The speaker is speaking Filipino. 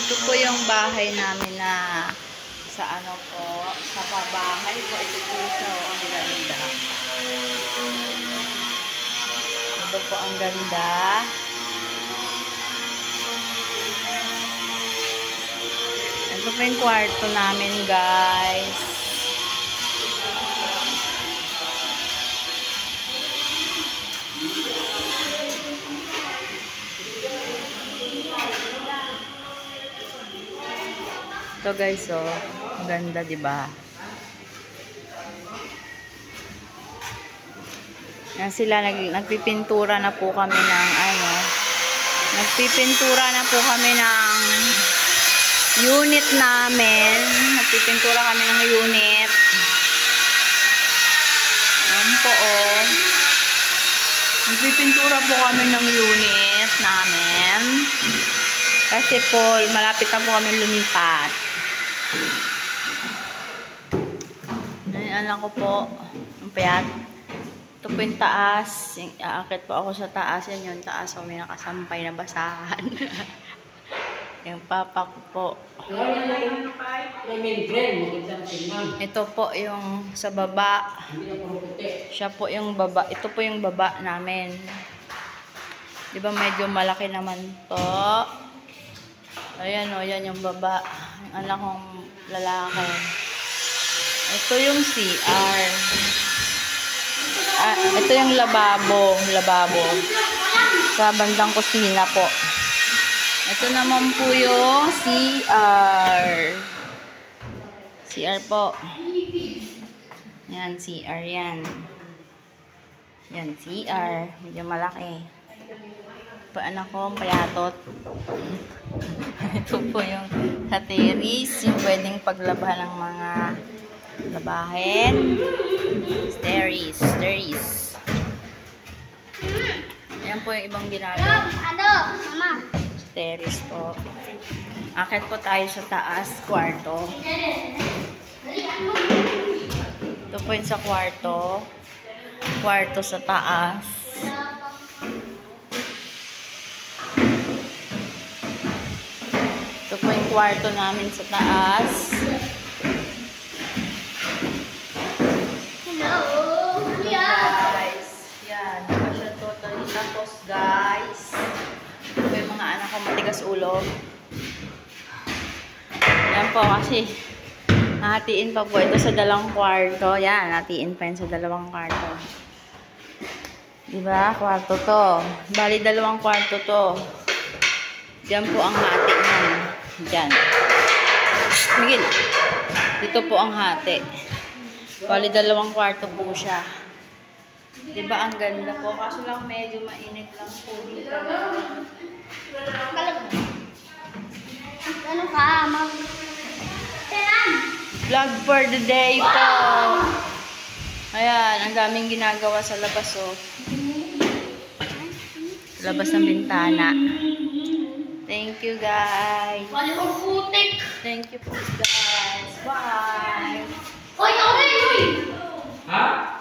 Ito po yung bahay namin na sa ano po, sa pabahay po. Ito po siya, ang ganda. Ito po ang ganda. Ito po yung kwarto namin, guys. Ito guys, oh, ang ganda, 'di ba? Yan sila, nagpipintura na po kami ng ano. Nagpipintura na po kami ng unit namin. Nagpipintura kami ng unit. Yan po, oh. Nagpipintura po kami ng unit namin. Kasi po, malapit na po kami lumipat. Anak ko po, ang payat. Ito po yung taas. Aakit po ako sa taas. Yan yung taas. So, may nakasampay na basahan. Yung papa ko po. Ito po yung sa baba. Siya po yung baba. Ito po yung baba namin. Diba medyo malaki naman to. Ayan o, yan yung baba. Yung anak kong lalaki. Ito yung CR. Ito yung lababo. Sa bandang kusina po. Ito naman po yung CR. CR po. Yan, CR yan. Yan, CR. Medyo malaki. Anak ko, payatot. Ito po yung sa terrace, yung pwedeng paglabahan ng mga labahin. Terrace. Ayan po yung ibang ginagawa. Mama? Terrace po. Akit po tayo sa taas, kwarto. Ito po yung sa kwarto. Kwarto sa taas. Ito po yung kwarto namin sa taas. Hello! Guys, yan. Diba siya totally tapos, guys. Ito po yung mga anak ko matigas ulo. Yan po kasi hatiin pa po ito sa dalawang kwarto. Yan, hatiin pa yun sa dalawang kwarto. Diba? Kwarto to. Bali, dalawang kwarto to. Diyan po ang hati niyan. Diyan. Miguel. Dito po ang hati. Bali, dalawang kwarto po siya. Diba ang ganda po? Kaso lang medyo mainit lang po dito. Ano ka, Mama? Vlog for the day po. Ayan, ang daming ginagawa sa labas, oh. Labas ng bintana. Thank you, guys. Thank you po, guys. Bye. Hoy! Ha?